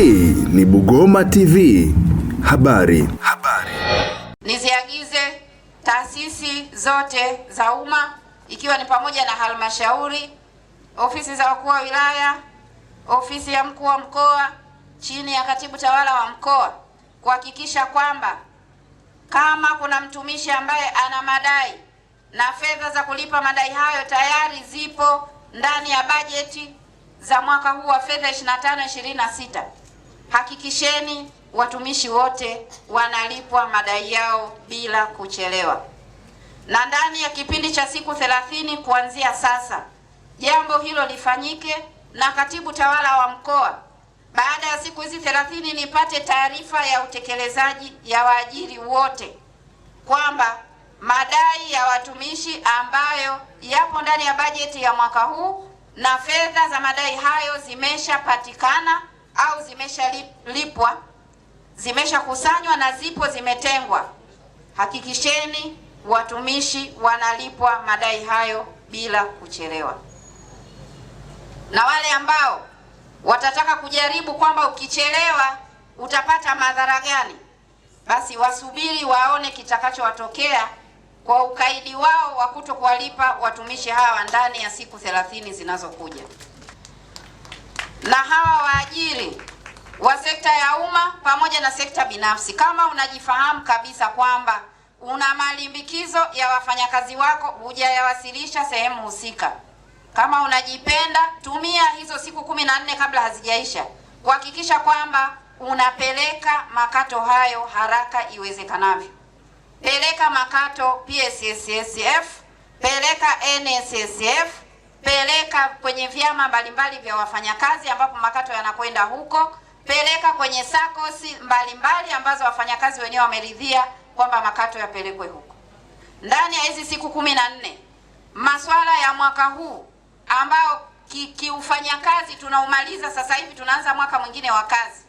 Hii ni Bugoma TV. Habari. Niziagize taasisi zote za umma ikiwa ni pamoja na halmashauri, ofisi za wakuu wa wilaya, ofisi ya mkuu wa mkoa chini ya katibu tawala wa mkoa kuhakikisha kwamba kama kuna mtumishi ambaye ana madai na fedha za kulipa madai hayo tayari zipo ndani ya bajeti za mwaka huu wa fedha 25-26, hakikisheni watumishi wote wanalipwa madai yao bila kuchelewa. Na ndani ya kipindi cha siku 30 kuanzia sasa, jambo hilo lifanyike na katibu tawala wa mkoa baada ya siku hizi 30 nipate taarifa ya utekelezaji ya waajiri wote kwamba madai ya watumishi ambayo yapo ndani ya bajeti ya mwaka huu na fedha za madai hayo zimeshapatikana au zimeshalipwa, zimeshakusanywa na zipo zimetengwa. Hakikisheni watumishi wanalipwa madai hayo bila kuchelewa. Na wale ambao watataka kujaribu kwamba ukichelewa utapata madhara gani, basi wasubiri waone kitakachowatokea kwa ukaidi wao wa kuto kuwalipa watumishi hawa ndani ya siku 30 zinazokuja. Na hawa waajiri wa sekta ya umma pamoja na sekta binafsi, kama unajifahamu kabisa kwamba una malimbikizo ya wafanyakazi wako hujayawasilisha sehemu husika, kama unajipenda, tumia hizo siku 14 kabla hazijaisha kuhakikisha kwamba unapeleka makato hayo haraka iwezekanavyo. Peleka makato PSSSF, peleka NSSF, peleka kwenye vyama mbalimbali vya wafanyakazi ambapo makato yanakwenda huko, peleka kwenye SACCOS mbalimbali ambazo wafanyakazi wenyewe wameridhia kwamba makato yapelekwe huko. Ndani ya hizi siku 14, masuala ya mwaka huu ambao kiufanyakazi tunaumaliza sasa hivi, tunaanza mwaka mwingine wa kazi,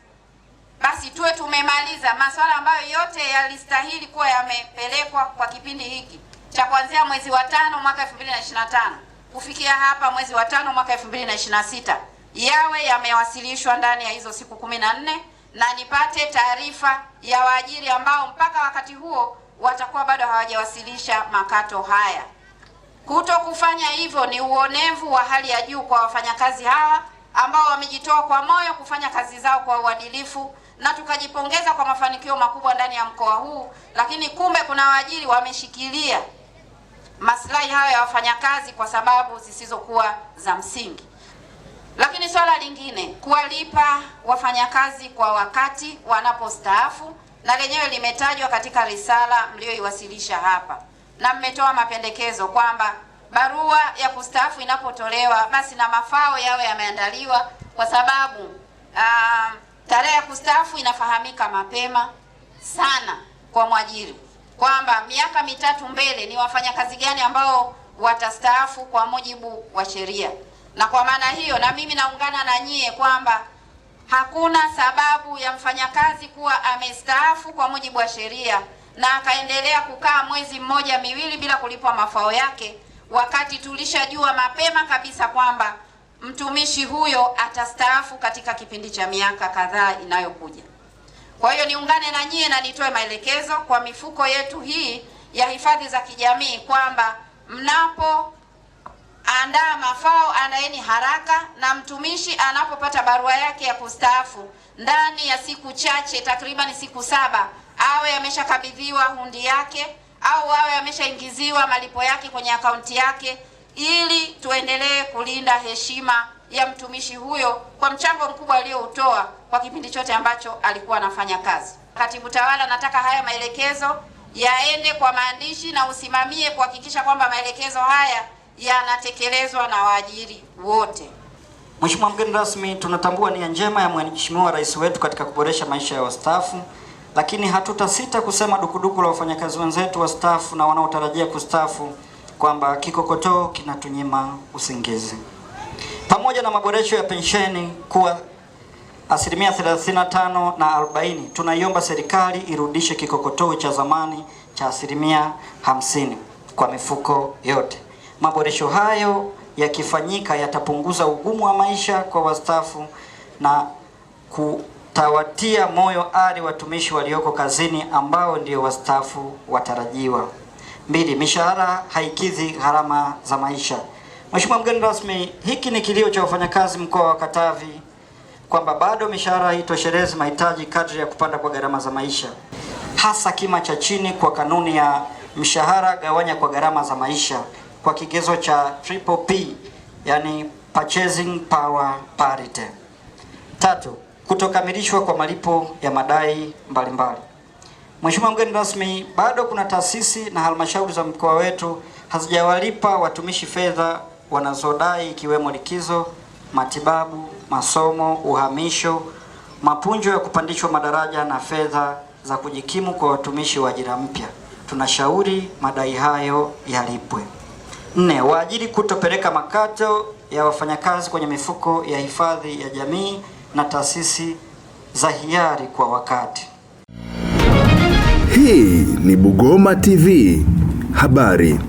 basi tuwe tumemaliza masuala ambayo yote yalistahili kuwa yamepelekwa kwa kipindi hiki cha kuanzia mwezi wa 5 mwaka 2025 kufikia hapa mwezi wa 5 mwaka 2026 yawe yamewasilishwa ndani ya hizo siku 14, na nipate taarifa ya waajiri ambao mpaka wakati huo watakuwa bado hawajawasilisha makato haya. Kuto kufanya hivyo ni uonevu wa hali ya juu kwa wafanyakazi hawa ambao wamejitoa kwa moyo kufanya kazi zao kwa uadilifu, na tukajipongeza kwa mafanikio makubwa ndani ya mkoa huu, lakini kumbe kuna waajiri wameshikilia maslahi hayo ya wafanyakazi kwa sababu zisizokuwa za msingi. Lakini swala lingine, kuwalipa wafanyakazi kwa wakati wanapostaafu, na lenyewe limetajwa katika risala mlioiwasilisha hapa, na mmetoa mapendekezo kwamba barua ya kustaafu inapotolewa basi na mafao yawe yameandaliwa, kwa sababu tarehe ya kustaafu inafahamika mapema sana kwa mwajiri kwamba miaka 3 mbele ni wafanyakazi gani ambao watastaafu kwa mujibu wa sheria. Na kwa maana hiyo, na mimi naungana na nyie kwamba hakuna sababu ya mfanyakazi kuwa amestaafu kwa mujibu wa sheria na akaendelea kukaa mwezi mmoja miwili bila kulipwa mafao yake, wakati tulishajua mapema kabisa kwamba mtumishi huyo atastaafu katika kipindi cha miaka kadhaa inayokuja. Kwa hiyo niungane na nyie na nitoe maelekezo kwa mifuko yetu hii ya hifadhi za kijamii kwamba mnapo andaa mafao andaeni haraka, na mtumishi anapopata barua yake ya kustaafu ndani ya siku chache, takriban siku 7, awe ameshakabidhiwa hundi yake au awe ameshaingiziwa malipo yake kwenye akaunti yake, ili tuendelee kulinda heshima ya mtumishi huyo kwa mchango mkubwa aliyoutoa kwa kipindi chote ambacho alikuwa anafanya kazi. Katibu tawala, nataka haya maelekezo yaende kwa maandishi na usimamie kuhakikisha kwamba maelekezo haya yanatekelezwa na waajiri wote. Mheshimiwa mgeni rasmi, tunatambua nia njema ya Mheshimiwa Rais wetu katika kuboresha maisha ya wastaafu, lakini hatutasita kusema dukuduku la wafanyakazi wenzetu wastaafu na wanaotarajia kustaafu kwamba kikokotoo kinatunyima usingizi. Pamoja na maboresho ya pensheni kuwa 35% na 40%, tunaiomba serikali irudishe kikokotoo cha zamani cha 50% kwa mifuko yote. Maboresho hayo yakifanyika yatapunguza ugumu wa maisha kwa wastaafu na tawatia moyo ari watumishi walioko kazini ambao ndio wastaafu watarajiwa. 2. Mishahara haikidhi gharama za maisha. Mheshimiwa mgeni rasmi, hiki ni kilio cha wafanyakazi mkoa wa Katavi kwamba bado mishahara haitoshelezi mahitaji kadri ya kupanda kwa gharama za maisha, hasa kima cha chini kwa kanuni ya mshahara gawanya kwa gharama za maisha kwa kigezo cha PPP, yani Purchasing Power Parity. 3. Kutokamilishwa kwa malipo ya madai mbalimbali. Mheshimiwa mgeni rasmi, bado kuna taasisi na halmashauri za mkoa wetu hazijawalipa watumishi fedha wanazodai ikiwemo likizo, matibabu, masomo, uhamisho, mapunjo ya kupandishwa madaraja na fedha za kujikimu kwa watumishi wa ajira mpya. Tunashauri madai hayo yalipwe. 4. Waajiri kutopeleka makato ya wafanyakazi kwenye mifuko ya hifadhi ya jamii na taasisi za hiari kwa wakati. Hii ni Bugoma TV habari.